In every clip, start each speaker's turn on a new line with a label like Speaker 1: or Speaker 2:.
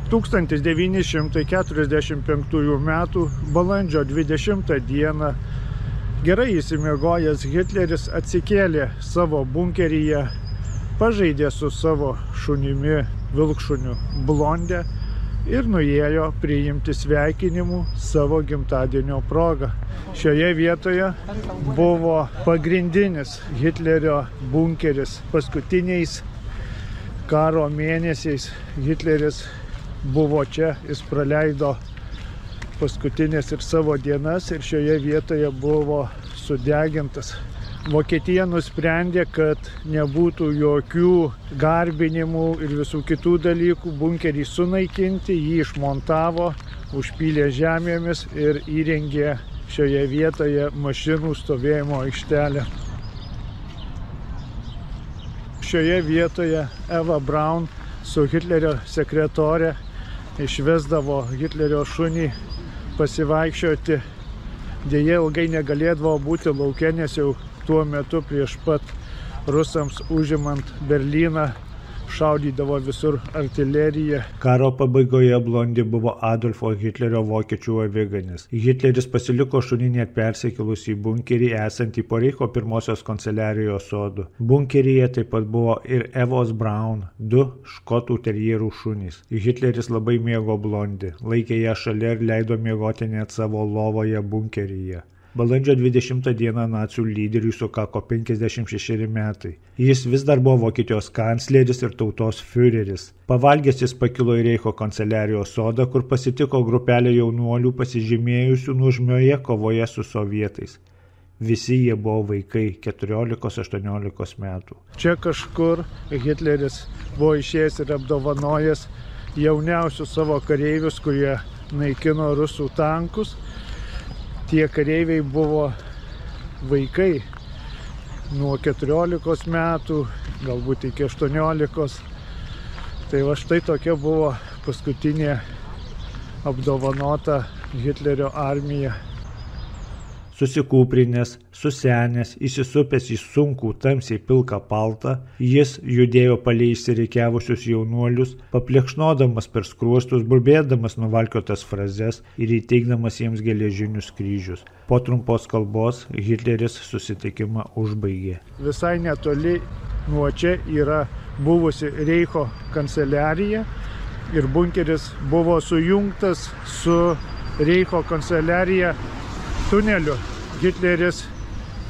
Speaker 1: 1945 m. balandžio 20 dieną gerai įsimiegojęs Hitleris atsikėlė savo bunkeryje, pažaidė su savo šunimi vilkšuniu Blonde ir nuėjo priimti sveikinimų savo gimtadienio proga. Šioje vietoje buvo pagrindinis Hitlerio bunkeris. Paskutiniais karo mėnesiais Hitleris buvo čia, jis praleido paskutinės ir savo dienas ir šioje vietoje buvo sudegintas. Vokietija nusprendė, kad nebūtų jokių garbinimų ir visų kitų dalykų, bunkerį sunaikinti, jį išmontavo, užpylė žemėmis ir įrengė šioje vietoje mašinų stovėjimo aikštelę. Šioje vietoje Eva Braun su Hitlerio sekretore išvesdavo Hitlerio šunį pasivaikščioti. Deja, ilgai negalėdavo būti lauke, nes jau tuo metu prieš pat rusams užimant Berlyną šaudydavo visur artilerija. Karo pabaigoje Blondė buvo Adolfo Hitlerio vokiečių aviganis. Hitleris pasiliko šunį net persikėlus į bunkerį esantį po Reicho pirmosios kanceliarijos sodų. Bunkeryje taip pat buvo ir Evos Braun, 2 škotų terjerų šunys. Hitleris labai mėgo Blondį, laikė ją šalia ir leido miegoti net savo lovoje bunkeryje. Balandžio 20 dieną nacių lyderiui sukako 56 metai. Jis vis dar buvo Vokietijos kancleris ir tautos fiureris. Pavalgęs jis pakilo į Reicho kanceliarijos sodą, kur pasitiko grupelę jaunuolių pasižymėjusių nuožmioje kovoje su sovietais. Visi jie buvo vaikai 14-18 metų. Čia kažkur Hitleris buvo išėjęs ir apdovanojęs jauniausius savo kareivius, kurie naikino rusų tankus. Tie kareiviai buvo vaikai nuo 14 metų, galbūt iki 18. Tai va štai tokia buvo paskutinė apdovanota Hitlerio armija. Susikūprinęs, susenęs, įsisupęs į sunkų tamsiai pilką paltą, jis judėjo palei išsirikiavusius jaunuolius, paplekšnodamas per skruostus, burbėdamas nuvalkiotas frazes ir įteikdamas jiems geležinius kryžius. Po trumpos kalbos Hitleris susitikimą užbaigė. Visai netoli nuo čia yra buvusi Reicho kanceliarija ir bunkeris buvo sujungtas su Reicho kanceliarija tuneliu. Hitleris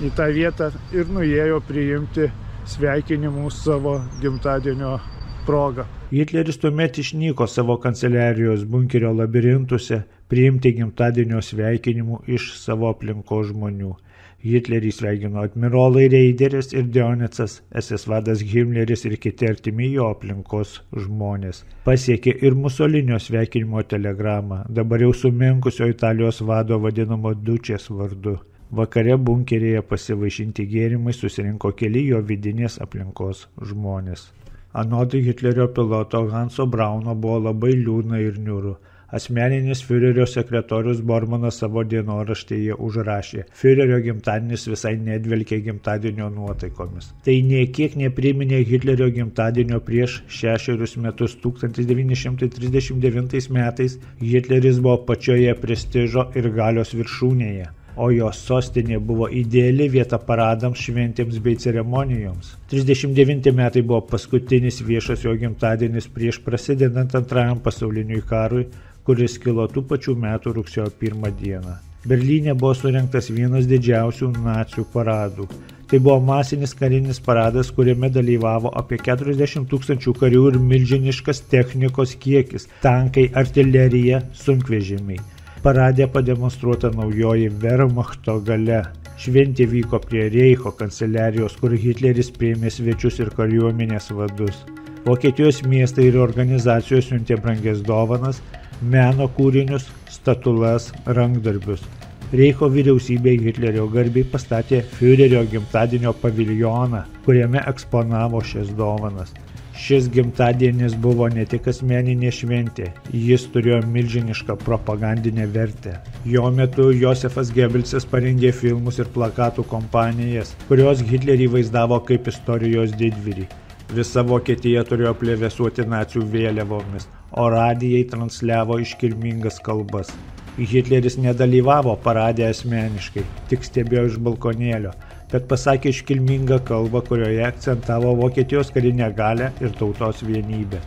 Speaker 1: į tą vietą ir nuėjo priimti sveikinimus savo gimtadienio proga. Hitleris tuomet išnyko savo kanceliarijos bunkerio labirintuose priimti gimtadienio sveikinimų iš savo aplinkos žmonių. Hitlerį sveikino admirolai Reideris ir Dionecas, SS vadas Himmleris ir kiti artimi jo aplinkos žmonės. Pasiekė ir Musolinio sveikinimo telegramą, dabar jau sumenkusio Italijos vado vadinamo Dučės vardu. Vakare bunkeryje pasivaišinti gėrimai susirinko keli jo vidinės aplinkos žmonės. Anot Hitlerio piloto Hanso Brauno buvo labai liūdna ir niūru. Asmeninis fiurerio sekretorius Bormanas savo dienoraštyje užrašė: Fiurerio gimtadienis visai nedvelkė gimtadienio nuotaikomis. Tai nė kiek nepriminė Hitlerio gimtadienio prieš 6 metus 1939 metais. Hitleris buvo pačioje prestižo ir galios viršūnėje, o jos sostinė buvo ideali vieta paradams, šventėms bei ceremonijoms. 39 metai buvo paskutinis viešas jo gimtadienis prieš prasidedant Antrajam pasauliniui karui, kuris kilo tų pačių metų rugsėjo 1 dieną. Berlyne buvo surengtas vienas didžiausių nacių paradų. Tai buvo masinis karinis paradas, kuriame dalyvavo apie 40 000 karių ir milžiniškas technikos kiekis – tankai, artilerija, sunkvežimiai. Parade pademonstruota naujoji Wehrmachto galia. Šventė vyko prie Reicho kanceliarijos, kur Hitleris priėmė svečius ir kariuomenės vadus. Vokietijos miestai ir organizacijos siuntė brangias dovanas, meno kūrinius, statulas, rankdarbius. Reicho vyriausybė Hitlerio garbei pastatė Fiurerio gimtadienio paviljoną, kuriame eksponavo šias dovanas. Šis gimtadienis buvo ne tik asmeninė šventė, jis turėjo milžinišką propagandinę vertę. Jo metu Josefas Gebelsas parengė filmus ir plakatų kompanijas, kurios Hitlerį vaizdavo kaip istorijos didvyrį. Visa Vokietija turėjo plevėsuoti nacių vėliavomis, o radijai transliavo iškilmingas kalbas. Hitleris nedalyvavo parade asmeniškai, tik stebėjo iš balkonėlio, bet pasakė iškilmingą kalbą, kurioje akcentavo Vokietijos karinę galią ir tautos vienybę.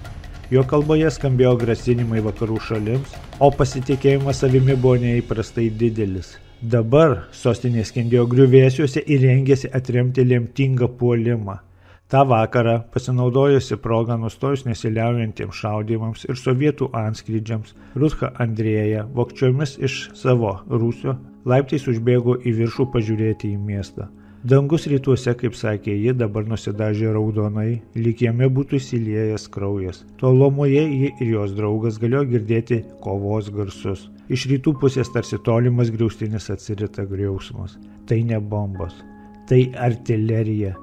Speaker 1: Jo kalboje skambėjo grasinimai vakarų šalims, o pasitikėjimas savimi buvo neįprastai didelis. Dabar sostinė skendėjo griuvėsiuose ir rengėsi atremti lemtingą puolimą. Ta vakarą, pasinaudojusi progą nustojus nesiliaujantiems šaudymams ir sovietų antskrydžiams, Rutha Andrėja, vogčiomis iš savo rūsio, laiptais užbėgo į viršų pažiūrėti į miestą. Dangus rytuose, kaip sakė ji, dabar nusidažė raudonai, lyg jame būtų įsiliejęs kraujas. Tolumoje ji ir jos draugas galėjo girdėti kovos garsus. Iš rytų pusės tarsi tolimas griaustinis atsirita griausmas. Tai ne bombos, tai artilerija.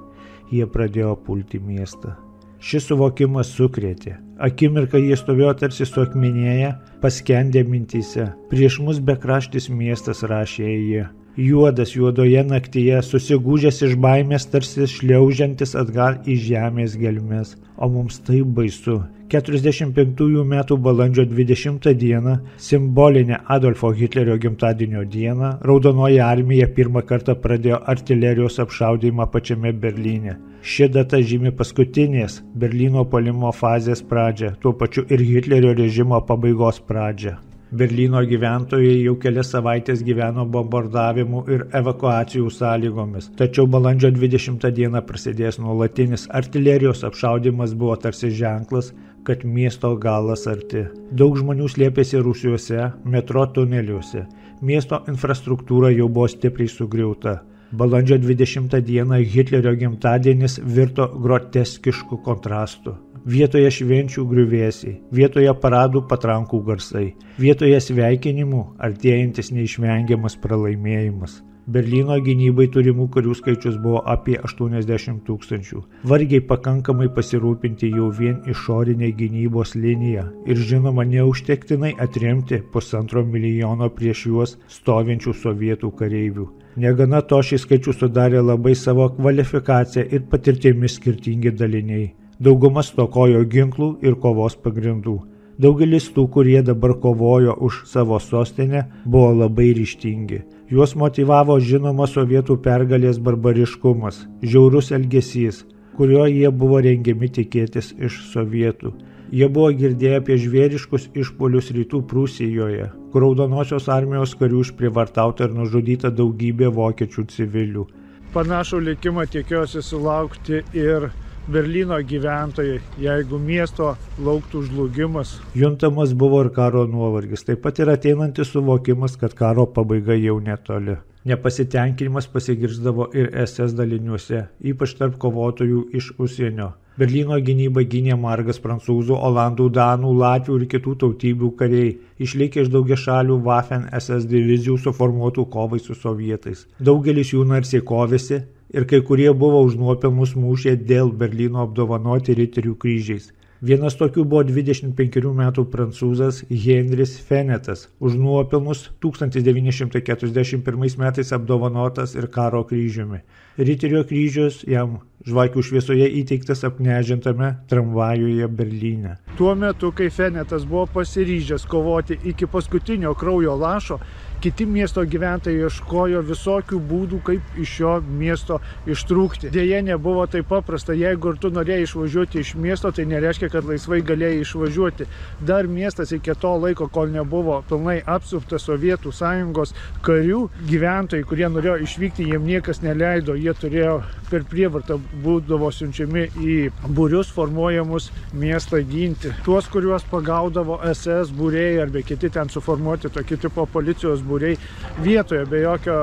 Speaker 1: Jie pradėjo pulti miestą. Šis suvokimas sukrėtė. Akimirką jie stovėjo tarsi suakmenėję, paskendę mintyse. Prieš mus bekraštis miestas, rašė jie. Juodas juodoje naktyje, susigūžęs iš baimės, tarsi šliaužiantis atgal į žemės gelmes. O mums tai baisu. 45 metų balandžio 20 dieną, simbolinę Adolfo Hitlerio gimtadienio dieną, Raudonoji armija pirmą kartą pradėjo artilerijos apšaudymą pačiame Berlyne. Ši data žymi paskutinės Berlyno puolimo fazės pradžią, tuo pačiu ir Hitlerio režimo pabaigos pradžią. Berlyno gyventojai jau kelias savaitės gyveno bombardavimų ir evakuacijų sąlygomis, tačiau balandžio 20 dieną prasidėjęs nuolatinis artilerijos apšaudymas buvo tarsi ženklas, kad miesto galas arti. Daug žmonių slėpėsi rūsiuose, metro tuneliuose. Miesto infrastruktūra jau buvo stipriai sugriauta. Balandžio 20 dieną Hitlerio gimtadienis virto groteskišku kontrastu. Vietoje švenčių griuvėsiai, vietoje paradų patrankų garsai, vietoje sveikinimų artėjantis neišvengiamas pralaimėjimas. Berlyno gynybai turimų karių skaičius buvo apie 80 000. Vargiai pakankamai pasirūpinti jau vien išorinė gynybos linija ir žinoma neužtektinai atremti 1,5 milijono prieš juos stovinčių sovietų kareivių. Negana to, šį skaičių sudarė labai savo kvalifikaciją ir patirtimi skirtingi daliniai. Dauguma stokojo ginklų ir kovos pagrindų. Daugelis tų, kurie dabar kovojo už savo sostinę, buvo labai ryžtingi. Juos motyvavo žinoma sovietų pergalės barbariškumas, žiaurus elgesys, kurio jie buvo rengiami tikėtis iš sovietų. Jie buvo girdėję apie žvėriškus išpuolius rytų Prūsijoje, kur Raudonosios armijos karių išprievartauta ir nužudyta daugybė vokiečių civilių. Panašų likimą tikėjosi sulaukti ir Berlyno gyventojai, jeigu miesto lauktų žlugimas. Juntamas buvo ir karo nuovargis, taip pat ir ateinantis suvokimas, kad karo pabaiga jau netoli. Nepasitenkinimas pasigirzdavo ir SS daliniuose, ypač tarp kovotojų iš užsienio. Berlyno gynybą gynė margas prancūzų, olandų, danų, latvių ir kitų tautybių kariai, išlikę iš daugiašalių Waffen SS divizijų suformuotų kovai su sovietais. Daugelis jų narsiai kovėsi ir kai kurie buvo už nuopelnus mūšyje dėl Berlyno apdovanoti riterių kryžiais. Vienas tokių buvo 25 metų prancūzas Henris Fenetas, už nuopelnus 1941 metais apdovanotas ir karo kryžiumi. Riterio kryžius jam žvakių šviesoje įteiktas apknežintame tramvajuje Berlyne. Tuo metu, kai Fenetas buvo pasiryžęs kovoti iki paskutinio kraujo lašo, kiti miesto gyventojai ieškojo visokių būdų, kaip iš šio miesto ištrūkti. Deja, nebuvo taip paprasta. Jeigu ir tu norėjai išvažiuoti iš miesto, tai nereiškia, kad laisvai galėjai išvažiuoti. Dar miestas iki to laiko, kol nebuvo pilnai apsuptas Sovietų sąjungos karių, gyventojai, kurie norėjo išvykti, jiem niekas neleido. Jie turėjo per prievartą būdavo siunčiami į būrius formuojamus miestą ginti. Tuos, kuriuos pagaudavo SS būriai arba kiti ten suformuoti tokį tipo policijos būriai, vietoje be jokio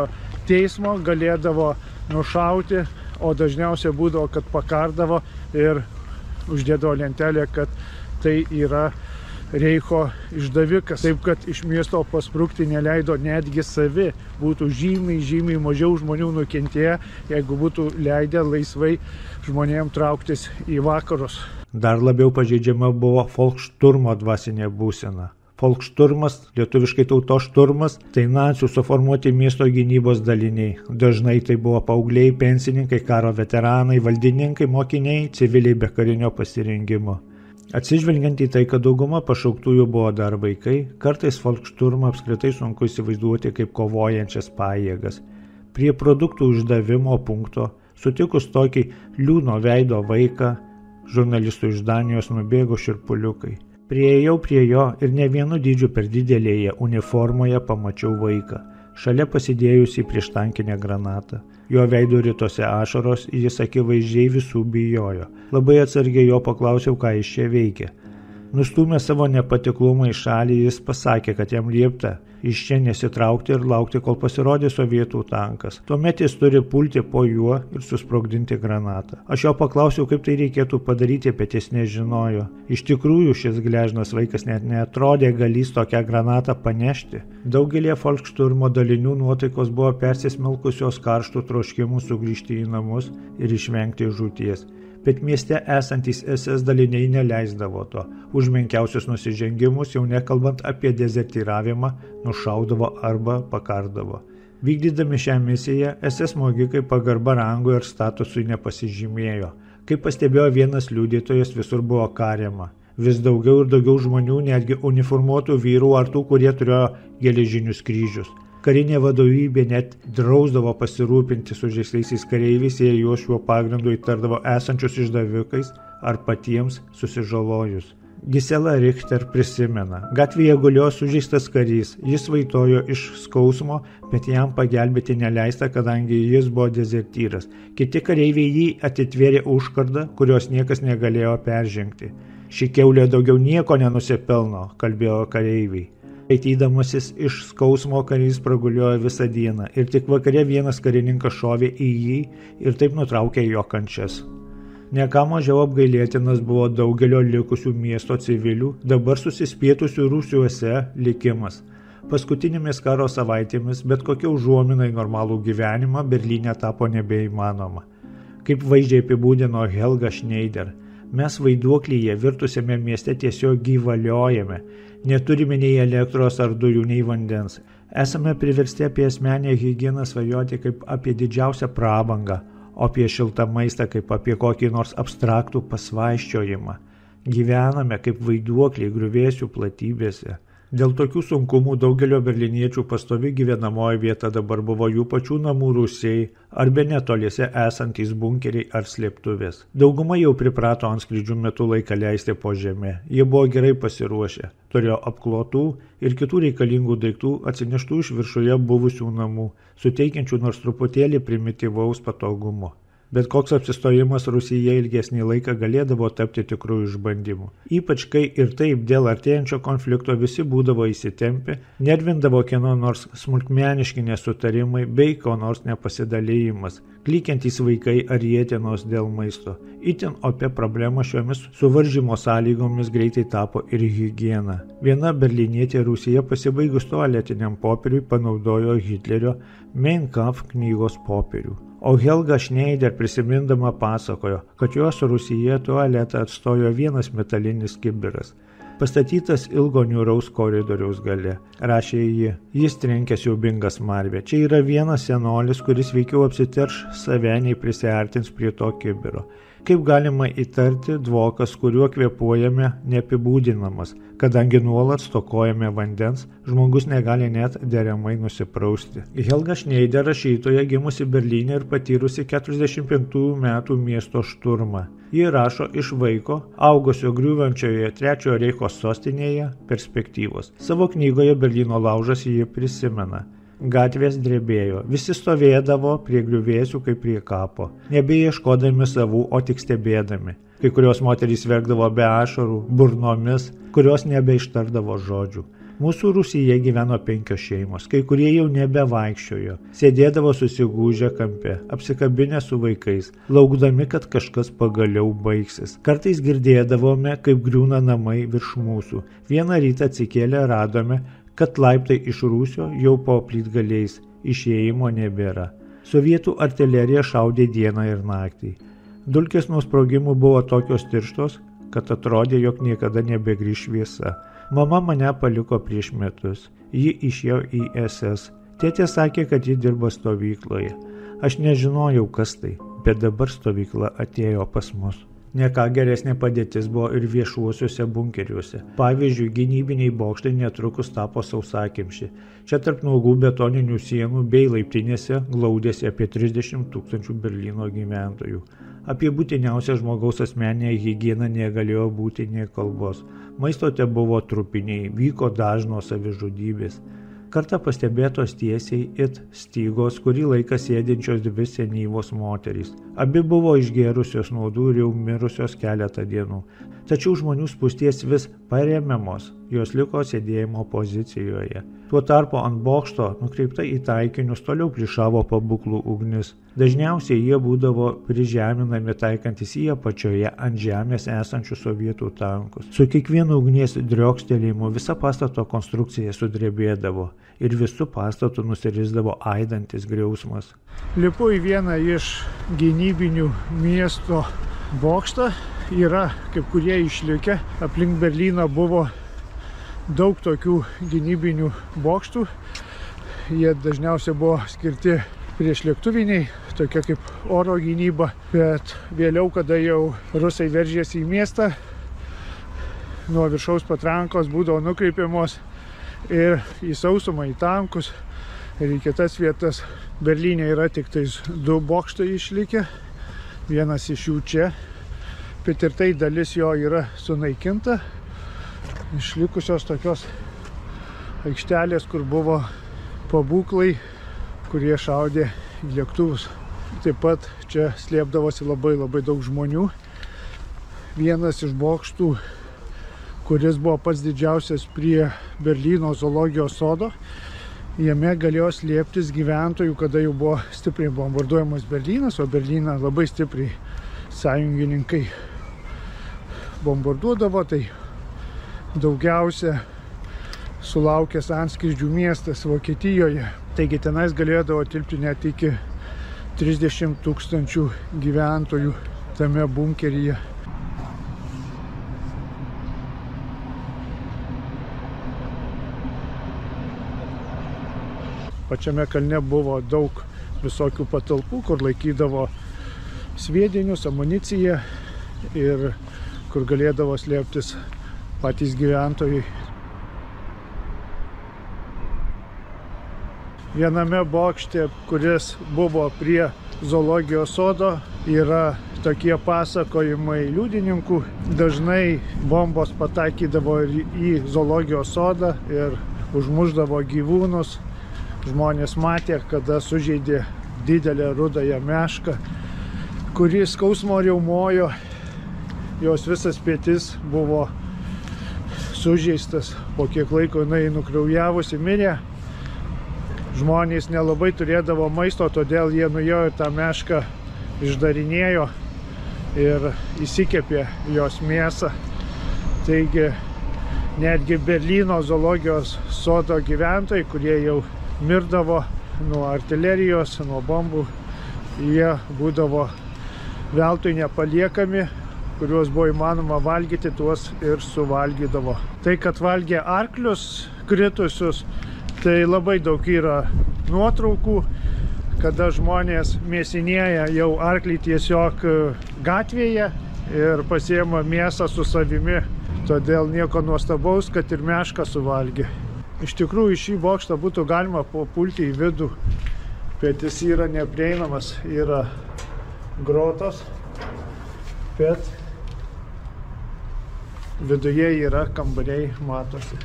Speaker 1: teismo galėdavo nušauti, o dažniausiai būdavo, kad pakardavo ir uždėdavo lentelę, kad tai yra Reicho išdavikas. Taip, kad iš miesto pasprukti neleido netgi savi. Būtų žymiai mažiau žmonių nukentėję, jeigu būtų leidę laisvai žmonėms trauktis į vakarus. Dar labiau pažeidžiama buvo Volksturmo dvasinė būsena. Volksturmas, lietuviškai tautos šturmas, tai nacių suformuoti miesto gynybos daliniai. Dažnai tai buvo paaugliai, pensininkai, karo veteranai, valdininkai, mokiniai, civiliai be karinio pasirengimo. Atsižvelgiant į tai, kad dauguma pašauktųjų buvo dar vaikai, kartais Volksturmą apskritai sunku įsivaizduoti kaip kovojančias pajėgas. Prie produktų išdavimo punkto, sutikus tokį liūno veido vaiką, žurnalistų iš Danijos nubėgo šiurpuliukai. Priėjau prie jo ir ne vienu dydžiu per didelėje uniformoje pamačiau vaiką, šalia pasidėjusi prieštankinę granatą. Jo veido ritosi ašaros, jis akivaizdžiai visų bijojo. Labai atsargiai jo paklausiau, ką jis čia veikia. Nustūmė savo nepatiklumą į šalį, jis pasakė, kad jam liepta iš čia nesitraukti ir laukti, kol pasirodys sovietų tankas. Tuomet jis turi pulti po juo ir susprogdinti granatą. Aš jo paklausiau, kaip tai reikėtų padaryti, bet jis nežinojo. Iš tikrųjų, šis gležnas vaikas net neatrodė galįs tokią granatą panešti. Daugelie Volksturmo dalinių nuotaikos buvo persismelkusios karštų troškimų sugrįžti į namus ir išvengti žūties. Bet mieste esantys SS daliniai neleisdavo to. Už menkiausius nusižengimus, jau nekalbant apie dezertyravimą, nušaudavo arba pakardavo. Vykdydami šią misiją, SS smogikai pagarba rangui ir statusui nepasižymėjo. Kaip pastebėjo vienas liudytojas, visur buvo kariama. Vis daugiau ir daugiau žmonių, netgi uniformuotų vyrų ar tų, kurie turėjo geležinius kryžius. Karinė vadovybė net drausdavo pasirūpinti sužeistaisiais kareiviais, jei juos šiuo pagrindu įtardavo esančius išdavikais ar patiems susižalojus. Gisela Richter prisimena, gatvėje gulėjo sužeistas karys, jis vaitojo iš skausmo, bet jam pagelbėti neleista, kadangi jis buvo dezertyras. Kiti kareiviai jį atitvėrė užkardą, kurios niekas negalėjo peržengti. Ši kiaulė daugiau nieko nenusipelno, kalbėjo kareiviai. Aitydamasis iš skausmo karys praguliojo visą dieną ir tik vakare vienas karininkas šovė į jį ir taip nutraukė jo kančias. Ne ką mažiau apgailėtinas buvo daugelio likusių miesto civilių, dabar susispietusių rūsiuose likimas. Paskutinėmis karo savaitėmis bet kokia užuomina į normalų gyvenimą Berlyne tapo nebeįmanoma. Kaip vaizdžiai apibūdino Helga Schneider, mes vaiduoklyje virtusiame mieste tiesiog gyvaliojame. Neturime nei elektros ar dujų, nei vandens. Esame priversti apie asmenę higieną svajoti kaip apie didžiausią prabangą, o apie šiltą maistą kaip apie kokį nors abstraktų pasvaiščiojimą. Gyvename kaip vaiduokliai griuvėsių platybėse. Dėl tokių sunkumų daugelio berliniečių pastovi gyvenamoji vieta dabar buvo jų pačių namų rūsiai arba netoliese esantys bunkeriai ar slėptuvės. Dauguma jau priprato antskrydžių metu laiką leisti po žemę. Jie buvo gerai pasiruošę, turėjo apklotų ir kitų reikalingų daiktų atsineštų iš viršuje buvusių namų, suteikiančių nors truputėlį primityvaus patogumo. Bet koks apsistojimas Rusijoje ilgesnį laiką galėdavo tapti tikrų išbandymų. Ypač kai ir taip dėl artėjančio konflikto visi būdavo įsitempę, nervindavo kieno nors smulkmeniški nesutarimai bei ko nors nepasidalėjimas, klykiantys vaikai ar rietenos dėl maisto. Itin opia problema šiomis suvaržymo sąlygomis greitai tapo ir higiena. Viena berlynietė Rusija pasibaigus tualetiniam popieriui panaudojo Hitlerio Mein Kampf knygos popierių. O Helga Schneider prisimindama pasakojo, kad jos Rusija tualetą atstojo vienas metalinis kibiras, pastatytas ilgo niūraus koridoriaus gale. Rašė ji, jis trenkė siaubingą smarvę. Čia yra vienas senolis, kuris veikiau apsiterš save, nei prisiartins prie to kibiro. Kaip galima įtarti, dvokas, kuriuo kvėpuojame, neapibūdinamas, kadangi nuolat stokojame vandens, žmogus negali net deramai nusiprausti. Helga Schneider rašytoja gimusi Berlyne ir patyrusi 45 metų miesto šturmą. Ji rašo iš vaiko, augusio griūvančioje Trečiojo reicho sostinėje, perspektyvos. Savo knygoje Berlyno laužas ji prisimena. Gatvės drebėjo, visi stovėdavo prie griuvėsių kaip prie kapo, nebeieškodami savų, o tik stebėdami. Kai kurios moterys verkdavo be ašarų, burnomis, kurios nebeištardavo žodžių. Mūsų Rūsyje gyveno 5 šeimos, kai kurie jau nebevaikščiojo, sėdėdavo susigūžę kampe, apsikabinę su vaikais, laukdami, kad kažkas pagaliau baigsis. Kartais girdėdavome, kaip griūna namai virš mūsų. Vieną rytą atsikėlę radome, kad laiptai iš rūsio jau po plytgaliais, išėjimo nebėra. Sovietų artilerija šaudė dieną ir naktį. Dulkės nuo sprogimų buvo tokios tirštos, kad atrodė, jog niekada nebegrįš šviesa. Mama mane paliko prieš metus. Ji išėjo į SS. Tėtė sakė, kad ji dirba stovykloje. Aš nežinojau, kas tai, bet dabar stovykla atėjo pas mus. Ne ką geresnė padėtis buvo ir viešuosiuose bunkeriuose. Pavyzdžiui, gynybiniai bokštai netrukus tapo sausakimši. Čia tarp nuogų betoninių sienų bei laiptinėse glaudėsi apie 30 000 Berlyno gyventojų. Apie būtiniausią žmogaus asmeninę higieną negalėjo būti nė kalbos. Maisto te buvo trupiniai, vyko dažnos savižudybės. Kartą pastebėtos tiesiai it stygos, kurį laiką sėdinčios dvi senyvos moterys. Abi buvo išgėrusios nuodų ir jau mirusios keletą dienų. Tačiau žmonių spūsties vis paremiamos, jos liko sėdėjimo pozicijoje. Tuo tarpu ant bokšto, nukreipta į taikinius, toliau plišavo pabūklų ugnis. Dažniausiai jie būdavo prižeminami taikantis į apačioje ant žemės esančių sovietų tankus. Su kiekvienu ugnies driokstelėjimu visa pastato konstrukcija sudrebėdavo ir visų pastatų nusirisdavo aidantis griausmas.
Speaker 2: Lipu į vieną iš gynybinių miesto bokštą. Yra kaip kurie išlikę. Aplink Berlyną buvo daug tokių gynybinių bokštų. Jie dažniausiai buvo skirti priešlėktuviniai, tokia kaip oro gynyba. Bet vėliau, kada jau rusai veržėsi į miestą, nuo viršaus patrankos būdavo nukreipiamos ir į sausumą, į tankus ir į kitas vietas. Berlyne yra tik tais 2 bokštai išlikę. Vienas iš jų čia. Bet ir tai dalis jo yra sunaikinta. Išlikusios tokios aikštelės, kur buvo pabūklai, kurie šaudė į lėktuvus. Taip pat čia slėpdavosi labai daug žmonių. Vienas iš bokštų, kuris buvo pats didžiausias prie Berlyno zoologijos sodo, jame galėjo slėptis gyventojų, kada jau buvo stipriai bombarduojamas Berlynas, o Berlyną labai stipriai sąjungininkai bombarduodavo, tai daugiausia sulaukęs antskrydžių miestas Vokietijoje. Taigi tenais galėdavo tilpti net iki 30 000 gyventojų tame bunkeryje. Pačiame kalne buvo daug visokių patalpų, kur laikydavo sviedinius, amuniciją ir kur galėdavo slėptis patys gyventojai. Viename bokšte, kuris buvo prie zoologijos sodo, yra tokie pasakojimai liudininkų. Dažnai bombos pataikydavo į zoologijos sodą ir užmušdavo gyvūnus. Žmonės matė, kada sužeidė didelę rudąją mešką, kuri skausmo riaumojo. Jos visas pėtis buvo sužeistas. Po kiek laiko jinai nukraujavusi mirė. Žmonės nelabai turėdavo maisto, todėl jie nuėjo ir tą mešką išdarinėjo ir įsikepė jos mėsą. Taigi netgi Berlyno zoologijos sodo gyventojai, kurie jau mirdavo nuo artilerijos, nuo bombų, jie būdavo veltui nepaliekami, kuriuos buvo įmanoma valgyti, tuos ir suvalgydavo. Tai, kad valgė arklius kritusius, tai labai daug yra nuotraukų, kada žmonės mėsinėja jau arklį tiesiog gatvėje ir pasiėma mėsą su savimi. Todėl nieko nuostabaus, kad ir mešką suvalgė. Iš tikrųjų, šį bokštą būtų galima papulti į vidų, bet jis yra neprieinamas, yra grotos, bet viduje yra kambariai, matosi.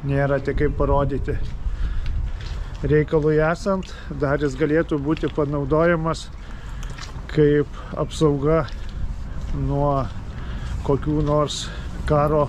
Speaker 2: Nėra tik kaip parodyti. Reikalui esant, dar jis galėtų būti panaudojamas kaip apsauga nuo kokių nors karo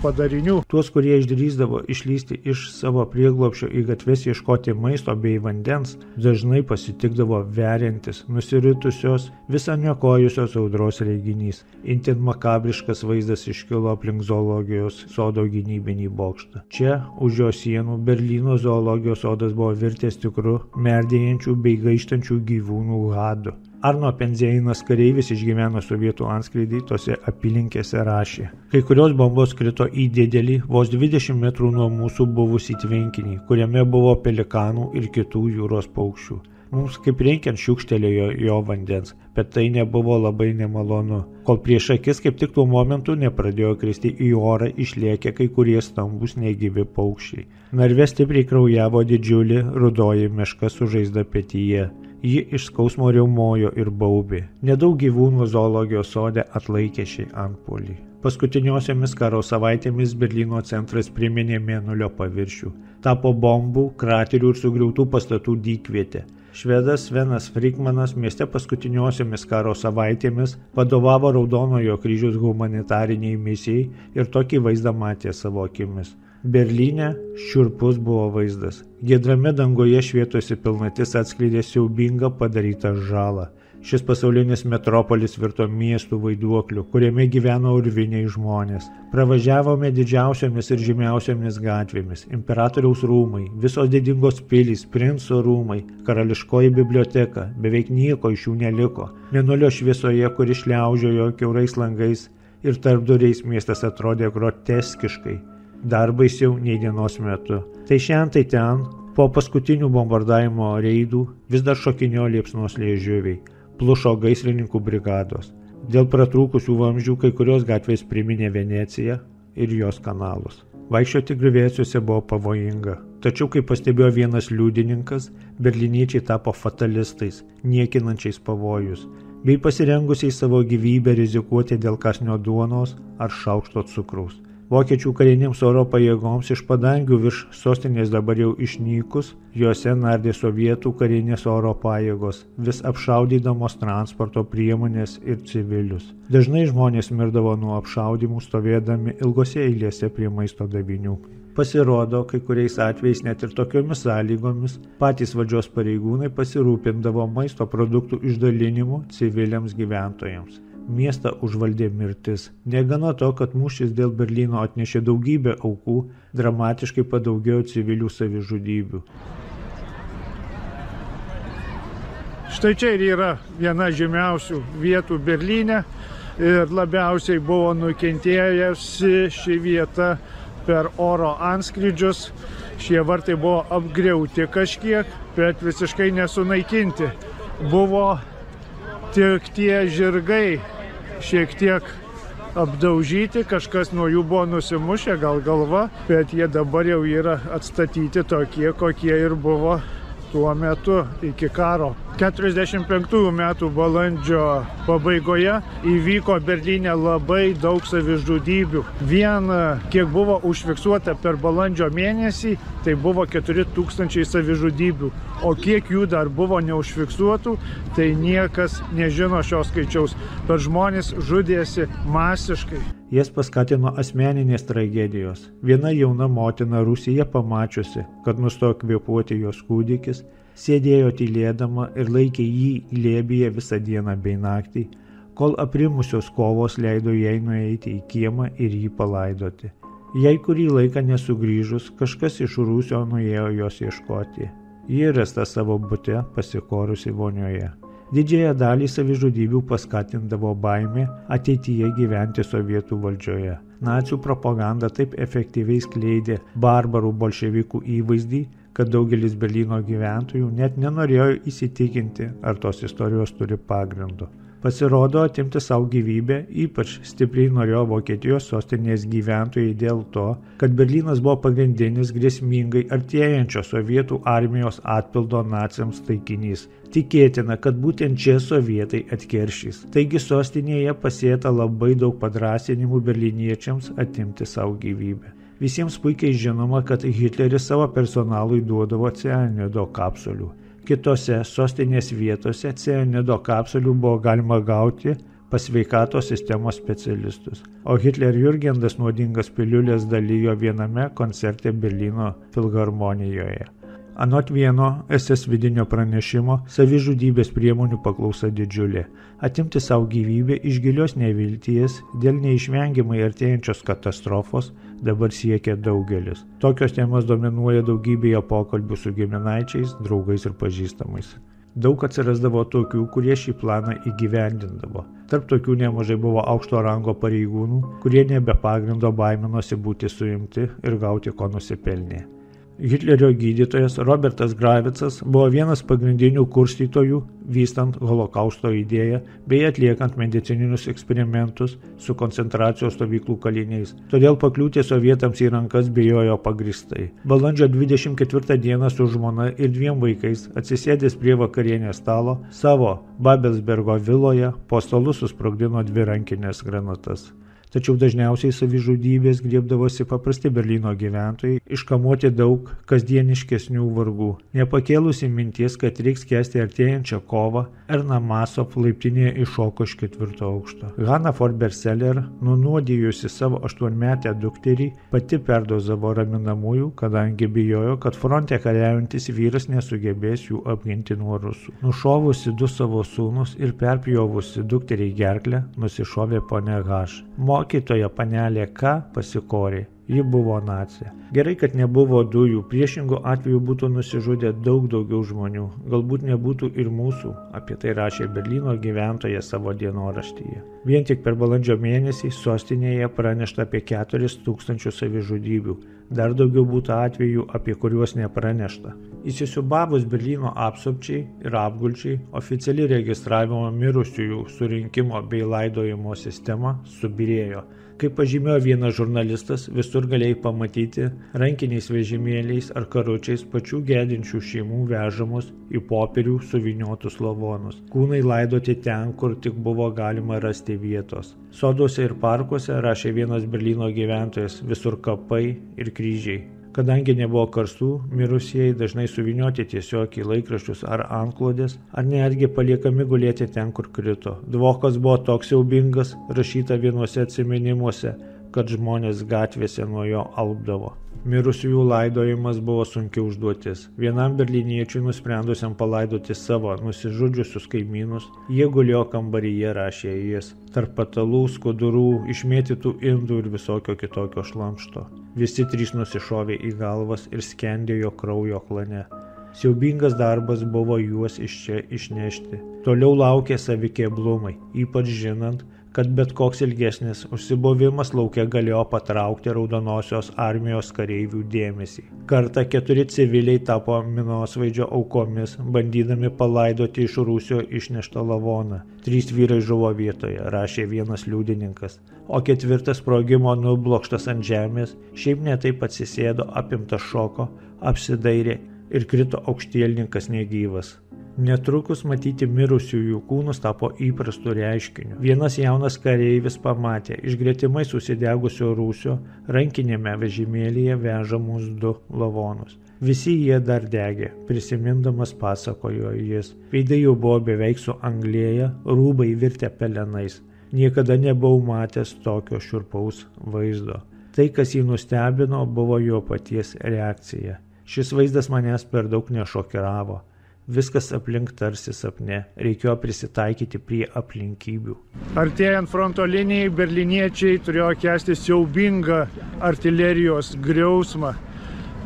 Speaker 2: padarinių.
Speaker 1: Tuos, kurie išdrįsdavo išlysti iš savo prieglobsčio į gatves ieškoti maisto bei vandens, dažnai pasitikdavo veriantis, nusiritusios, visą niokojusios audros reiginys. Itin makabriškas vaizdas iškilo aplink zoologijos sodo gynybinį bokštą. Čia, už jo sienų, Berlyno zoologijos sodas buvo virtęs tikru merdėjančių bei gaištančių gyvūnų hadu. Arno Penzeinas, kareivis išgyveno sovietų antskrydį tose apylinkėse, rašė: kai kurios bombos krito į didelį, vos 20 metrų nuo mūsų buvusį tvenkinį, kuriame buvo pelikanų ir kitų jūros paukščių. Mums kaip reikiant šiukštelėjo jo vandens, bet tai nebuvo labai nemalonu, kol prieš akis kaip tik tuo momentu nepradėjo kristi į orą išlėkę kai kurie stambus negyvi paukščiai. Narve stipriai kraujavo didžiulį rudoji meška su žaizda petyje. Ji iš skausmo riaumojo ir baubė. Nedaug gyvūnų zoologijos sode atlaikė šį antpuolį. Paskutiniosiomis karo savaitėmis Berlyno centras priminė mėnulio paviršių. Tapo bombų, kraterių ir sugriautų pastatų dykvietė. Švedas Svenas Frykmanas mieste paskutiniosiomis karo savaitėmis vadovavo Raudonojo kryžiaus humanitariniai misijai ir tokį vaizdą matė savo akimis. Berlyne šiurpus buvo vaizdas. Giedrame dangoje švietosi pilnatis atskleidė siaubingą padarytą žalą. Šis pasaulinis metropolis virto miestų vaiduokliu, kuriame gyveno urviniai žmonės. Pravažiavome didžiausiomis ir žymiausiomis gatvėmis, imperatoriaus rūmai, visos didingos pilys, princo rūmai, karališkoji biblioteka, beveik nieko iš jų neliko. Mėnulio šviesoje, kuri šliaužiojo kiaurais langais ir tarpduriais, miestas atrodė groteskiškai, dar baisiau nei dienos metu. Tai šiandien, tai ten, po paskutinių bombardavimo reidų, vis dar šokinėjo liepsnos liežuviai. Plušo gaisrininkų brigados. Dėl pratrūkusių vamzdžių kai kurios gatvės priminė Veneciją ir jos kanalus. Vaikščioti griuvėsiuose buvo pavojinga. Tačiau, kaip pastebėjo vienas liudininkas, berlyniečiai tapo fatalistais, niekinančiais pavojus, bei pasirengusiais savo gyvybę rizikuoti dėl kąsnio duonos ar šaukšto cukraus. Vokiečių karinėms oro pajėgoms iš padangių virš sostinės dabar jau išnykus, juose nardė sovietų karinės oro pajėgos, vis apšaudydamos transporto priemonės ir civilius. Dažnai žmonės mirdavo nuo apšaudymų stovėdami ilgose eilėse prie maisto davinių. Pasirodo, kai kuriais atvejais net ir tokiomis sąlygomis patys valdžios pareigūnai pasirūpindavo maisto produktų išdalinimu civiliams gyventojams. Miestą užvaldė mirtis. Negana to, kad mūšis dėl Berlyno atnešė daugybę aukų, dramatiškai padaugėjo civilių savižudybių.
Speaker 2: Štai čia ir yra viena žymiausių vietų Berlyne ir labiausiai buvo nukentėjusi ši vieta per oro antskrydžius. Šie vartai buvo apgriauti kažkiek, bet visiškai nesunaikinti. Buvo tik tie žirgai šiek tiek apdaužyti, kažkas nuo jų buvo nusimušę, gal galva, bet jie dabar jau yra atstatyti tokie, kokie ir buvo tuo metu iki karo. 45 metų balandžio pabaigoje įvyko Berlyne labai daug savižudybių. Vien kiek buvo užfiksuota per balandžio mėnesį, tai buvo 4000 savižudybių. O kiek jų dar buvo neužfiksuotų, tai niekas nežino šios skaičiaus. Bet žmonės žudėsi masiškai.
Speaker 1: Jas paskatino asmeninės tragedijos. Viena jauna motina Rusija pamačiusi, kad nustojo kvėpuoti jos kūdikis, sėdėjo tylėdama ir laikė jį glėbyje visą dieną bei naktį, kol aprimusios kovos leido jai nueiti į kiemą ir jį palaidoti. Jei kurį laiką nesugrįžus, kažkas iš rūsio nuėjo jos ieškoti. Ji rasta savo bute pasikorusi vonioje. Didžiąją dalį savižudybių paskatindavo baimė ateityje gyventi sovietų valdžioje. Nacių propaganda taip efektyviai skleidė barbarų bolševikų įvaizdį, kad daugelis Berlyno gyventojų net nenorėjo įsitikinti, ar tos istorijos turi pagrindo. Pasirodo, atimti savo gyvybę ypač stipriai norėjo Vokietijos sostinės gyventojai dėl to, kad Berlynas buvo pagrindinis grėsmingai artėjančios sovietų armijos atpildo naciams taikinys. Tikėtina, kad būtent čia sovietai atkeršys. Taigi sostinėje pasėta labai daug padrąsinimų berlyniečiams atimti savo gyvybę. Visiems puikiai žinoma, kad Hitleris savo personalui duodavo cianido kapsulių. Kitose sostinės vietose cianido kapsulių buvo galima gauti pas sveikatos sistemos specialistus. O Hitlerjurgendas nuodingas piliulės dalijo viename koncerte Berlyno filharmonijoje. Anot vieno SS vidinio pranešimo, savižudybės priemonių paklausa didžiulė. Atimti savo gyvybę iš gilios nevilties dėl neišvengiamai artėjančios katastrofos dabar siekia daugelis. Tokios temos dominuoja daugybėje pokalbių su giminaičiais, draugais ir pažįstamais. Daug atsirasdavo tokių, kurie šį planą įgyvendindavo. Tarp tokių nemažai buvo aukšto rango pareigūnų, kurie ne be pagrindo baiminosi būti suimti ir gauti, ko nusipelnė. Hitlerio gydytojas Robertas Gravicas buvo vienas pagrindinių kurstytojų, vystant holokausto idėją bei atliekant medicininius eksperimentus su koncentracijos stovyklų kaliniais. Todėl pakliūti sovietams į rankas bijojo pagrįstai. Balandžio 24 dieną su žmona ir 2 vaikais atsisėdęs prie vakarienės stalo savo Babelsbergo viloje po stalu susprogdino 2 rankinės granatas. Tačiau dažniausiai savižudybės griebdavosi paprasti Berlyno gyventojai, iškamuoti daug kasdieniškesnių vargų. Nepakėlusi minties, kad reiks kęsti artėjančią kovą, Erna Masov laiptinėje iššoko iš 4 aukšto. Hanna Forberseller, nunuodijusi savo 8-metę dukterį, pati perdozavo raminamųjų, kadangi bijojo, kad fronte kariaujantis vyras nesugebės jų apginti nuo rusų. Nušovusi 2 savo sūnus ir perpjovusi dukteriai gerklę, nusišovė ponia H. Mokytoja panelė K pasikorė. Ji buvo nacė. Gerai, kad nebuvo dujų, priešingų atveju būtų nusižudę daug daugiau žmonių. Galbūt nebūtų ir mūsų, apie tai rašė Berlyno gyventoja savo dienoraštyje. Vien tik per balandžio mėnesį sostinėje pranešta apie 4000 savižudybių. Dar daugiau būtų atvejų, apie kuriuos nepranešta. Įsisiubavus Berlyno apsupčiai ir apgulčiai, oficiali registravimo mirusiųjų surinkimo bei laidojimo sistema subyrėjo. Kaip pažymėjo vienas žurnalistas, visur galėjai pamatyti rankiniais vežimėliais ar karučiais pačių gedinčių šeimų vežamus į popierių suvyniotus lavonus. Kūnai laidoti ten, kur tik buvo galima rasti vietos. Soduose ir parkuose, rašė vienas Berlyno gyventojas, visur kapai ir kryžiai. Kadangi nebuvo karstų, mirusieji dažnai suvynioti tiesiog į laikraščius ar antklodės, ar netgi paliekami gulėti ten, kur krito. Dvokas buvo toks siaubingas, rašyta vienuose atsiminimuose, kad žmonės gatvėse nuo jo alpdavo. Mirusiųjų laidojimas buvo sunki užduotis. Vienam berlyniečiui nusprendusiam palaidoti savo nusižudžiusius kaimynus, jie gulėjo kambaryje, rašė jis, tarp patalų, skudurų, išmėtytų indų ir visokio kitokio šlamšto. Visi 3 nusišovė į galvas ir skendėjo kraujo klane. Siaubingas darbas buvo juos iš čia išnešti. Toliau laukė savi keblumai, ypač žinant, kad bet koks ilgesnis užsibuvimas lauke galėjo patraukti Raudonosios armijos kareivių dėmesį. Kartą 4 civiliai tapo minosvaidžio aukomis, bandydami palaidoti iš rūsio išneštą lavoną. 3 vyrai žuvo vietoje, rašė vienas liudininkas, o 4 sprogimo nublokštas ant žemės, šiaip netaip atsisėdo apimtas šoko, apsidairė ir krito aukštielninkas negyvas. Netrukus matyti mirusiųjų kūnus tapo įprastu reiškiniu. Vienas jaunas kareivis pamatė iš gretimai susidegusio rūsio rankinėme vežimėlyje vežamus 2 lavonus. Visi jie dar degė, prisimindamas pasakojo jis. Veidai jau buvo beveik suanglėję, rūbai virtę pelenais. Niekada nebuvau matęs tokio šiurpaus vaizdo. Tai, kas jį nustebino, buvo jo paties reakcija. Šis vaizdas manęs per daug nešokiravo. Viskas aplink tarsi sapne, reikėjo prisitaikyti prie aplinkybių.
Speaker 2: Artėjant fronto linijai, berlyniečiai turėjo kęsti siaubingą artilerijos griausmą,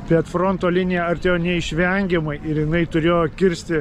Speaker 2: bet fronto linija artėjo neišvengiamai ir jinai turėjo kirsti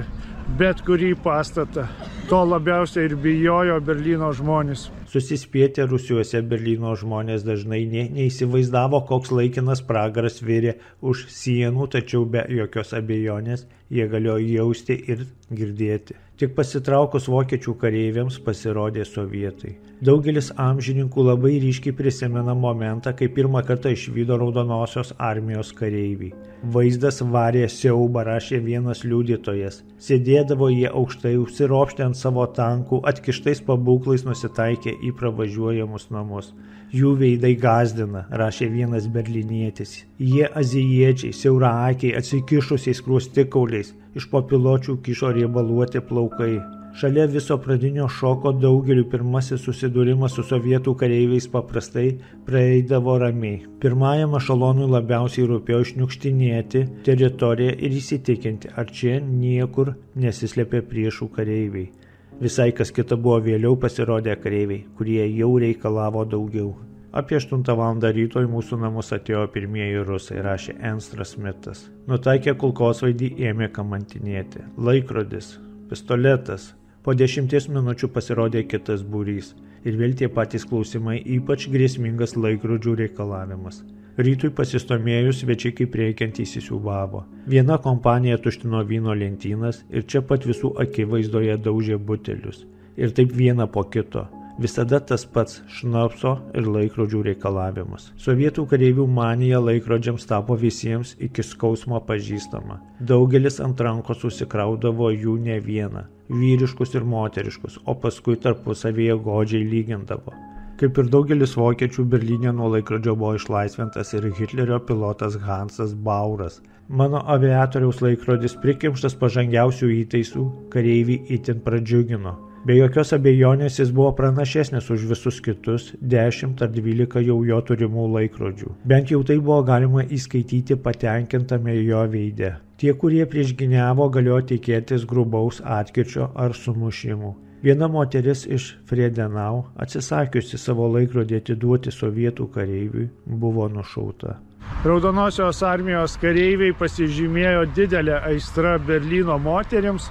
Speaker 2: bet kurį pastatą. To labiausiai ir bijojo Berlyno žmonės.
Speaker 1: Susispietę Rusiuose Berlyno žmonės dažnai neįsivaizdavo, koks laikinas pragaras virė už sienų, tačiau be jokios abejonės jie galėjo jausti ir girdėti. Tik pasitraukus vokiečių kareiviams pasirodė sovietai. Daugelis amžininkų labai ryškiai prisimena momentą, kai pirmą kartą išvydo Raudonosios armijos kareiviai. Vaizdas varė siaubą, rašė vienas liudytojas. Sėdėdavo jie aukštai, užsiropštę ant savo tankų, atkištais pabūklais nusitaikė į pravažiuojamus namus. Jų veidai gazdina, rašė vienas berlynietis. Jie azijiečiai, siauraakiai, atsikišusiais skruostikauliais, iš po piločių kišo riebaluoti plaukai. Šalia viso pradinio šoko daugeliu pirmasis susidūrimas su sovietų kareiviais paprastai praeidavo ramiai. Pirmajam ešalonui labiausiai rūpėjo šniukštinėti teritoriją ir įsitikinti, ar čia niekur nesislėpė priešų kareiviai. Visai kas kita buvo vėliau pasirodę kareiviai, kurie jau reikalavo daugiau. Apie 8 val. Ryto į mūsų namus atėjo pirmieji rusai, rašė Enstas Smitas. Nutaikę kulkosvaidį ėmė kamantinėti. Laikrodis. pistoletas. Po 10 minučių pasirodė kitas būrys. Ir vėl tie patys klausimai, ypač grėsmingas laikrodžių reikalavimas. Rytui pasistomėjus svečiai kaip reikiant įsisiūbavo. Viena kompanija tuštino vyno lentynas ir čia pat visų akivaizdoje daužė butelius. Ir taip vieną po kito. Visada tas pats šnapso ir laikrodžių reikalavimas. Sovietų kareivių manija laikrodžiams tapo visiems iki skausmo pažįstama. Daugelis ant rankos susikraudavo jų ne vieną, vyriškus ir moteriškus, o paskui tarpusavėje godžiai lygindavo. Kaip ir daugelis vokiečių, Berlyne nuo laikrodžio buvo išlaisvintas ir Hitlerio pilotas Hansas Bauras. Mano aviatoriaus laikrodis prikimštas pažangiausių įtaisų kareivį itin pradžiugino. Be jokios abejonės jis buvo pranašesnis už visus kitus 10 ar 12 jau jo turimų laikrodžių. Bent jau tai buvo galima įskaityti patenkintame jo veide. Tie, kurie priešginiavo, galėjo tikėtis grubaus atkirčio ar sumušimų. Viena moteris iš Friedenau, atsisakiusi savo laikrodį atiduoti sovietų kareiviui, buvo nušauta.
Speaker 2: Raudonosios armijos kareiviai pasižymėjo didelę aistrą Berlyno moterims,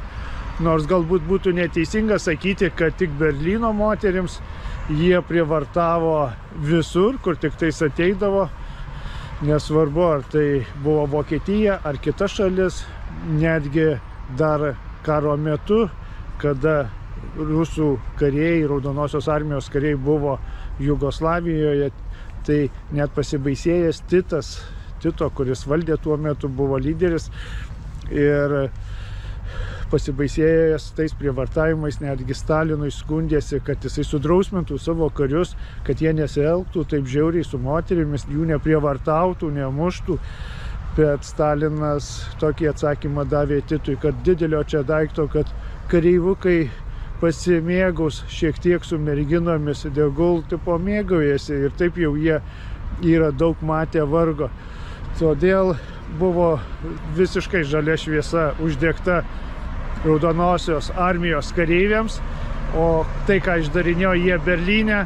Speaker 2: nors galbūt būtų neteisinga sakyti, kad tik Berlyno moterims, jie prievartavo visur, kur tik tais ateidavo, nesvarbu, ar tai buvo Vokietija ar kita šalis, netgi dar karo metu, kada rusų kariai, Raudonosios armijos kariai buvo Jugoslavijoje, tai net pasibaisėjęs Tito, kuris valdė tuo metu, buvo lyderis ir pasibaisėjęs tais prievartavimais, netgi Stalinui skundėsi, kad jisai sudrausmintų savo karius, kad jie nesielgtų taip žiauriai su moterimis, jų neprievartautų, nemuštų. Bet Stalinas tokį atsakymą davė Titui, kad didelio čia daikto, kad kareivukai pasimėgaus šiek tiek su merginomis, tegul tipo mėgaujasi ir taip jau jie yra daug matę vargo. Todėl buvo visiškai žalia šviesa uždegta Raudonosios armijos kareiviams, o tai, ką išdarinėjo jie Berlyne,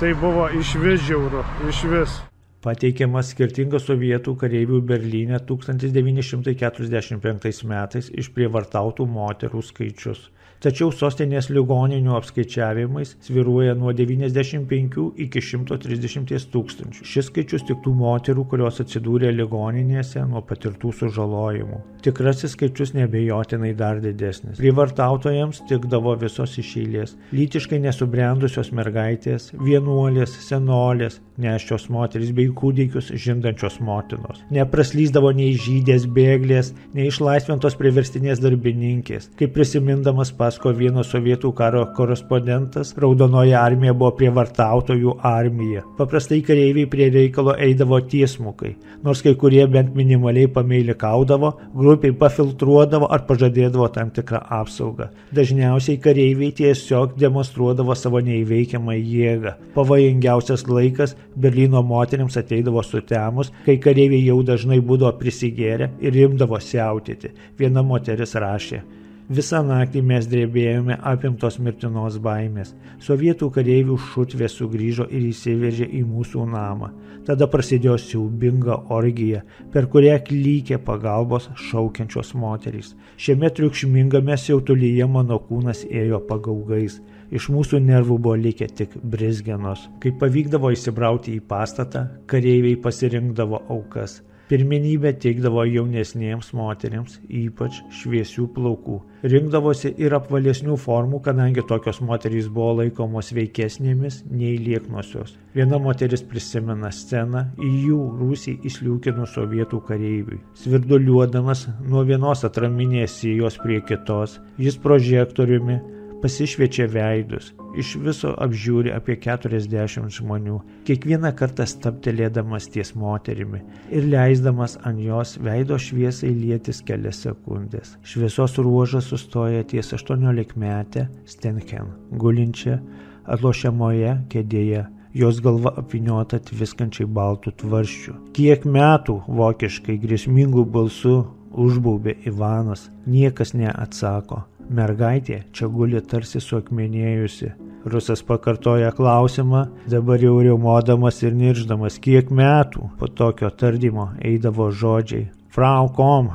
Speaker 2: tai buvo išvis žiauru, išvis.
Speaker 1: Pateikiamas skirtingas sovietų kareivių Berlyne 1945 metais išprievartautų moterų skaičius. Tačiau sostinės ligoninių apskaičiavimais svyruoja nuo 95 iki 130 tūkstančių. Šis skaičius tik tų moterų, kurios atsidūrė ligoninėse nuo patirtų sužalojimų. Tikrasis skaičius neabejotinai dar didesnis. Prievartautojams tikdavo visos iš eilės. Lytiškai nesubrendusios mergaitės, vienuolės, senolės, nėščios moterys bei kūdikius žindančios motinos. Nepraslysdavo nei žydės bėglės, nei išlaisvintos priverstinės darbininkės. Kaip prisimindamas pasko vienas sovietų karo korespondentas, Raudonoji armija buvo prievartautojų armija. Paprastai kareiviai prie reikalo eidavo tiesmukai, nors kai kurie bent minimaliai pameilikaudavo, grupiai pafiltruodavo ar pažadėdavo tam tikrą apsaugą. Dažniausiai kareiviai tiesiog demonstruodavo savo neįveikiamą jėgą. Pavojingiausias laikas Berlyno moteriams ateidavo sutemus, kai kareiviai jau dažnai būdavo prisigėrę ir imdavo siautėti. Viena moteris rašė: Visą naktį mes drebėjome apimtos mirtinos baimės. Sovietų kareivių šutvė sugrįžo ir įsiveržė į mūsų namą. Tada prasidėjo siaubinga orgija, per kurią klykė pagalbos šaukiančios moterys. Šiame triukšmingame siautulyje mano kūnas ėjo pagaugais. Iš mūsų nervų buvo likę tik brizgenos. Kai pavykdavo įsibrauti į pastatą, kareiviai pasirinkdavo aukas. Pirmenybę teikdavo jaunesnėms moterims, ypač šviesių plaukų. Rinkdavosi ir apvalesnių formų, kadangi tokios moterys buvo laikomos veikesnėmis nei lieknosios. Viena moteris prisimena sceną į jų rūsį įsliūkinus sovietų kareiviui. Svirduliuodamas nuo vienos atraminės sijos prie kitos, jis prožektoriumi pasišviečia veidus, iš viso apžiūri apie 40 žmonių, kiekvieną kartą stabtelėdamas ties moterimi ir leisdamas ant jos veido šviesai lietis kelias sekundės. Šviesos ruožas sustoja ties 18-metę Stenchen, gulinčią atlošiamoje kėdėje, jos galva apvyniota tviskančiai baltų tvarsčių. Kiek metų, vokiškai grėsmingų balsų užbaubė Ivanas, niekas neatsako. Mergaitė čia guli tarsi suakmenėjusi. Rusas pakartoja klausimą, dabar jau riaumodamas ir niršdamas, kiek metų. Po tokio tardymo eidavo žodžiai: Frau Kom,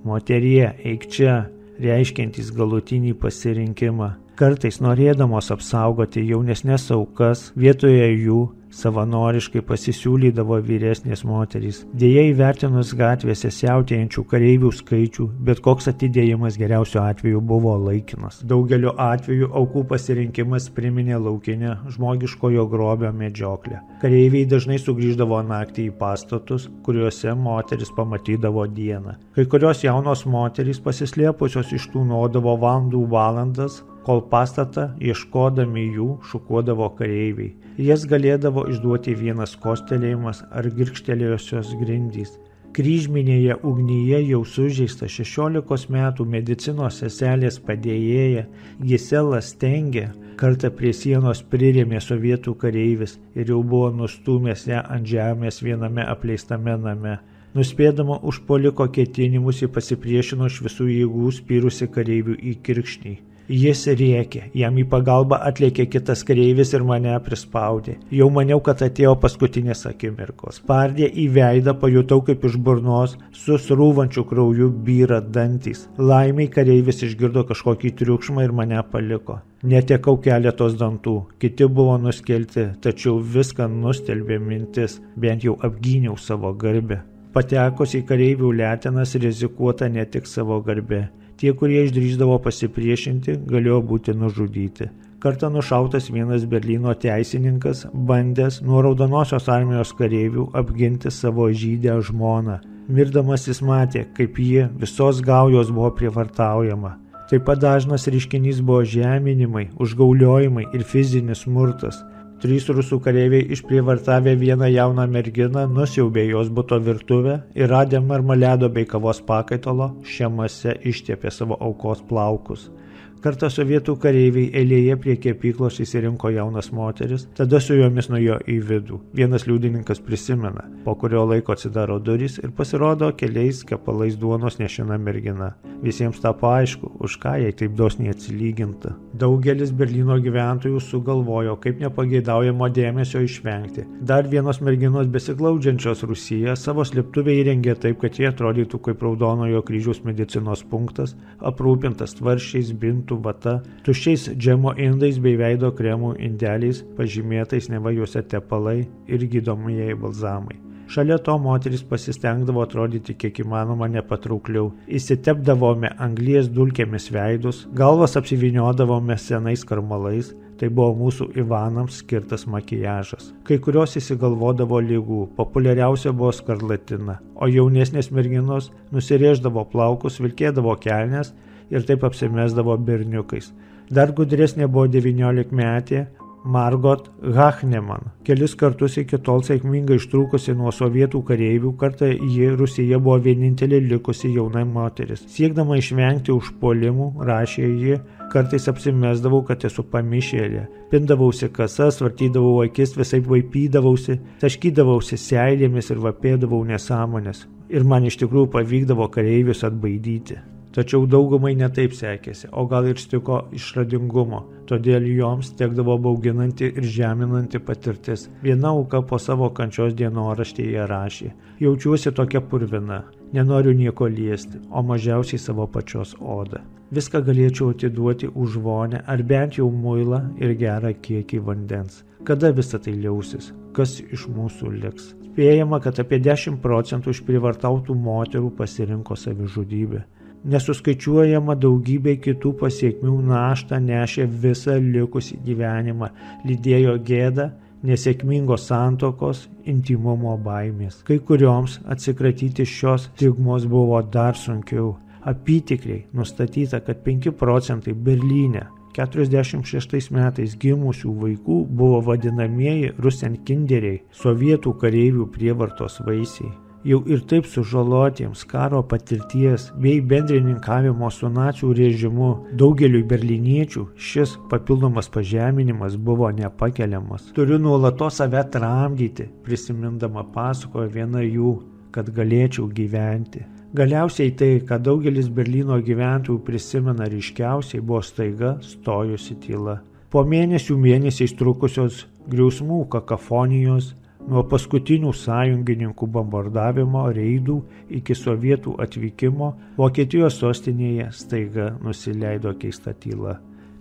Speaker 1: moterie, eik čia. reiškiantys galutinį pasirinkimą. Kartais norėdamos apsaugoti jaunesnės aukas, vietoje jų savanoriškai pasisiūlydavo vyresnės moterys. Deja, įvertinus gatvėse siautėjančių kareivių skaičių, bet koks atidėjimas geriausiu atveju buvo laikinas. Daugeliu atveju aukų pasirinkimas priminė laukinę žmogiškojo grobio medžioklę. Kareiviai dažnai sugrįždavo naktį į pastatus, kuriuose moteris pamatydavo dieną. Kai kurios jaunos moterys pasislėpusios ištūnodavo valandas, kol pastatą ieškodami jų šukuodavo kareiviai. Jas galėdavo išduoti vienas kostelėjimas ar girkštelėjusios grindys. Kryžminėje ugnyje jau sužeista 16 metų medicinos seselės padėjėja Gisela Stengė kartą prie sienos prirėmė sovietų kareivis ir jau buvo nustūmęs ją ant žemės viename apleistame name. Nuspėdama užpuoliko ketinimus, ji pasipriešino iš visų jėgų spyrusi kareivių į kirkšnį. Jis rėkė, jam į pagalbą atlėkė kitas kareivis ir mane prispaudė. Jau maniau, kad atėjo paskutinės akimirkos. Spardė į veidą, pajutau, kaip iš burnos su srūvančiu krauju byra dantys. Laimiai kareivis išgirdo kažkokį triukšmą ir mane paliko. Netekau keletos dantų, kiti buvo nuskelti, tačiau viską nustelbė mintis, bent jau apgyniau savo garbę. Patekus į kareivių letenas rizikuota ne tik savo garbė. Tie, kurie išdrįsdavo pasipriešinti, galėjo būti nužudyti. Kartą nušautas vienas Berlyno teisininkas, bandęs nuo Raudonosios armijos kareivių apginti savo žydę žmoną. Mirdamas jis matė, kaip ji visos gaujos buvo prievartaujama. Taip pat dažnas reiškinys buvo žeminimai, užgauliojimai ir fizinis smurtas. 3 rusų kareiviai išprievartavę vieną jauną merginą nusiaubė jos buto virtuvę ir radę marmaledo bei kavos pakaitalo šemase ištiepė savo aukos plaukus. Kartą sovietų kareiviai eilėje prie kepyklos išsirinko jaunas moteris, tada su jomis nuėjo į vidų. Vienas liudininkas prisimena, po kurio laiko atsidaro durys ir pasirodo keliais kepalais duonos nešina mergina. Visiems tapo aišku, už ką jai taip dosniai atsilyginta. Daugelis Berlyno gyventojų sugalvojo, kaip nepageidaujamo dėmesio išvengti. Dar vienos merginos besiglaudžiančios Rusiją savo slėptuvę įrengė taip, kad jie atrodytų kaip Raudonojo kryžiaus medicinos punktas, aprūpintas tvarsčiais, bintų, vata, tuščiais džemo indais bei veido kremų indeliais, pažymėtais neva juose tepalai ir gydomieji balzamai. Šalia to moteris pasistengdavo atrodyti kiek įmanoma nepatraukliau. Įsitepdavome anglies dulkėmis veidus, galvas apsivyniodavome senais karmalais, tai buvo mūsų Ivanams skirtas makijažas. Kai kurios įsigalvodavo ligų, populiariausia buvo skarlatina, o jaunesnės merginos nusirėždavo plaukus, vilkėdavo kelnes ir taip apsimesdavo berniukais. Dar gudresnė buvo 19-metė Margot Hachneman. Kelis kartus iki tol sėkmingai ištrūkusi nuo sovietų kareivių, kartą ji Rusija buvo vienintelė likusi jauna moteris. Siekdama išvengti užpuolimų, rašė ji, kartais apsimesdavau, kad esu pamišėlė. Pindavausi kasas, vartydavau akis, visaip vaipydavausi, taškydavausi seilėmis ir vapėdavau nesąmonės. Ir man iš tikrųjų pavykdavo kareivius atbaidyti. Tačiau daugumai netaip sekėsi, o gal ir stiko išradingumo, todėl joms tekdavo bauginanti ir žeminanti patirtis. Viena auka po savo kančios dienoraštyje rašė: jaučiuosi tokia purvina, nenoriu nieko liesti, o mažiausiai savo pačios odą. Viską galėčiau atiduoti už vonę ar bent jau muilą ir gerą kiekį vandens. Kada visa tai liausis? Kas iš mūsų liks? Spėjama, kad apie 10% išprievartautų moterų pasirinko savižudybę. Nesuskaičiuojama daugybė kitų pasiekmių naštą nešė visą likusį gyvenimą, lydėjo gėdą, nesėkmingos santuokos, intymumo baimės. Kai kurioms atsikratyti šios stigmos buvo dar sunkiau. Apytikriai nustatyta, kad 5% Berlyne 46 metais gimusių vaikų buvo vadinamieji rusenkinderiai, sovietų kareivių prievartos vaisiai. Jau ir taip sužalotiems karo patirties bei bendrininkavimo su nacių režimu daugeliui berlyniečių šis papildomas pažeminimas buvo nepakeliamas. Turiu nuolatos save tramdyti, prisimindama pasakojo viena jų, kad galėčiau gyventi. Galiausiai tai, kad daugelis Berlyno gyventojų prisimena ryškiausiai, buvo staiga stojusi tyla. Po mėnesiais trukusios griausmų kakafonijos, Nuo paskutinių sąjungininkų bombardavimo reidų iki sovietų atvykimo Vokietijos sostinėje staiga nusileido keista tyla.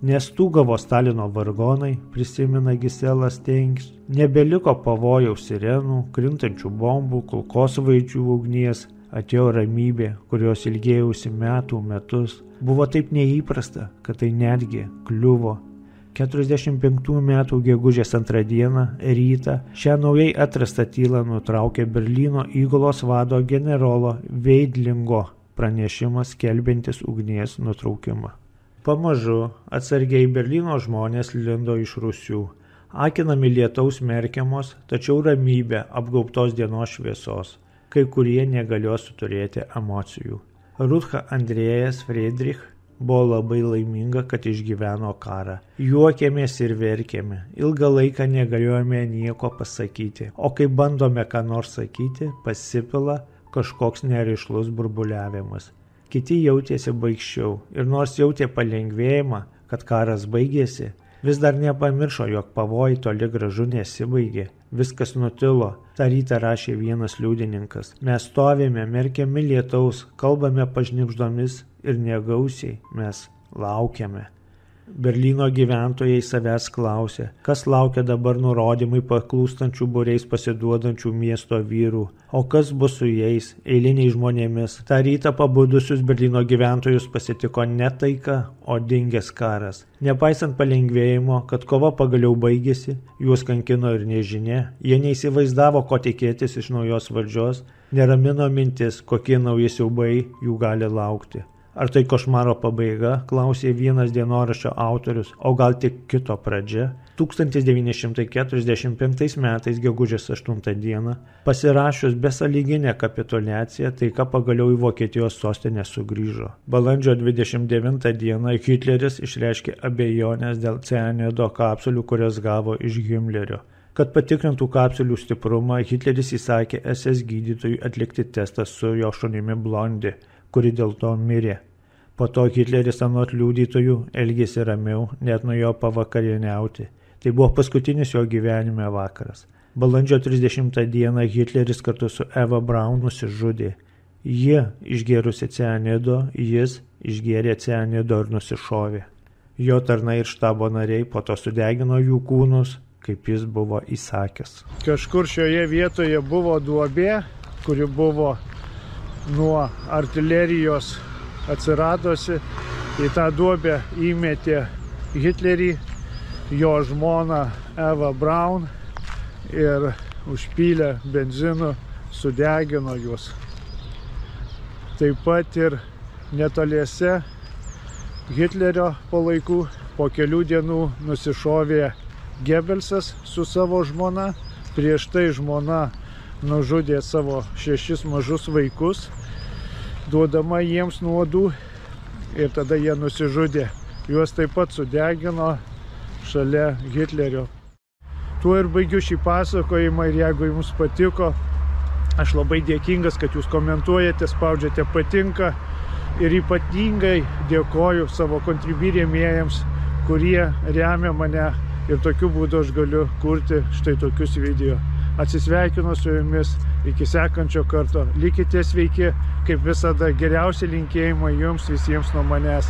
Speaker 1: Nestūgavo Stalino vargonai, prisimena Gisela Stengs, nebeliko pavojaus sirenų, krintančių bombų, kulkosvaidžių ugnies, atėjo ramybė, kurios ilgėjausi metus. Buvo taip neįprasta, kad tai netgi kliuvo. 45 metų gegužės 2 dieną rytą šią naujai atrastą tylą nutraukė Berlyno įgulos vado generolo Veidlingo pranešimas skelbiantis ugnies nutraukimą. Pamažu atsargiai Berlyno žmonės lindo iš rūsių, akinami lietaus merkiamos, tačiau ramybė apgaubtos dienos šviesos. Kai kurie negalėjo suturėti emocijų. Rutha Andrėjas Friedrich buvo labai laiminga, kad išgyveno karą. Juokėmės ir verkėme, ilgą laiką negalėjome nieko pasakyti, o kai bandome ką nors sakyti, pasipila kažkoks nerišlus burbuliavimas. Kiti jautėsi baikščiau ir nors jautė palengvėjimą, kad karas baigėsi, vis dar nepamiršo, jog pavojai toli gražu nesibaigė. Viskas nutilo, tą rytą rašė vienas liudininkas. Mes stovime, merkiami lietaus, kalbame pašnibždomis ir negausiai mes laukiame. Berlyno gyventojai savęs klausė, kas laukia dabar nurodymai paklūstančių būriais pasiduodančių miesto vyrų, o kas bus su jais, eiliniais žmonėmis. Ta rytą pabudusius Berlyno gyventojus pasitiko ne taika, o dingęs karas. Nepaisant palengvėjimo, kad kova pagaliau baigėsi, juos kankino ir nežinia, jie neįsivaizdavo, ko tikėtis iš naujos valdžios, neramino mintis, kokie nauji siaubai jų gali laukti. Ar tai košmaro pabaiga, klausė vienas dienoraščio autorius, o gal tik kito pradžia. 1945 metais gegužės 8 dieną, pasirašius besąlyginę kapituliaciją, taika pagaliau į Vokietijos sostinę sugrįžo. Balandžio 29 dieną Hitleris išreiškė abejonės dėl cianido kapsulių, kurias gavo iš Himlerio. Kad patikrintų kapsulių stiprumą, Hitleris įsakė SS gydytojui atlikti testą su jo šunimi Blondi, kuri dėl to mirė. Po to Hitleris anot liudytojų elgėsi ramiau, net nuėjo pavakarieniauti. Tai buvo paskutinis jo gyvenime vakaras. Balandžio 30 dieną Hitleris kartu su Eva Braun nusižudė. Ji išgėrusi cianido, jis išgėrė cianido ir nusišovė. Jo tarnai ir štabo nariai po to sudegino jų kūnus, kaip jis buvo įsakęs.
Speaker 2: Kažkur šioje vietoje buvo duobė, kuri buvo nuo artilerijos atsiradosi. Į tą duobę įmetė Hitlerį, jo žmona Eva Braun ir užpylė benzinu, sudegino juos. Taip pat ir netoliese Hitlerio palaikų po kelių dienų nusišovė Gebelsas su savo žmona. Prieš tai žmona nužudė savo 6 mažus vaikus, duodama jiems nuodų, ir tada jie nusižudė. Juos taip pat sudegino šalia Hitlerio. Tuo ir baigiu šį pasakojimą ir jeigu jums patiko, aš labai dėkingas, kad jūs komentuojate, spaudžiate patinka ir ypatingai dėkoju savo Contribui rėmėjams, kurie remia mane ir tokiu būdu aš galiu kurti štai tokius video. Atsisveikinu su jumis iki sekančio karto. Likite sveiki, kaip visada, geriausi linkėjimai jums visiems nuo manęs.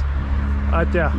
Speaker 2: Ate.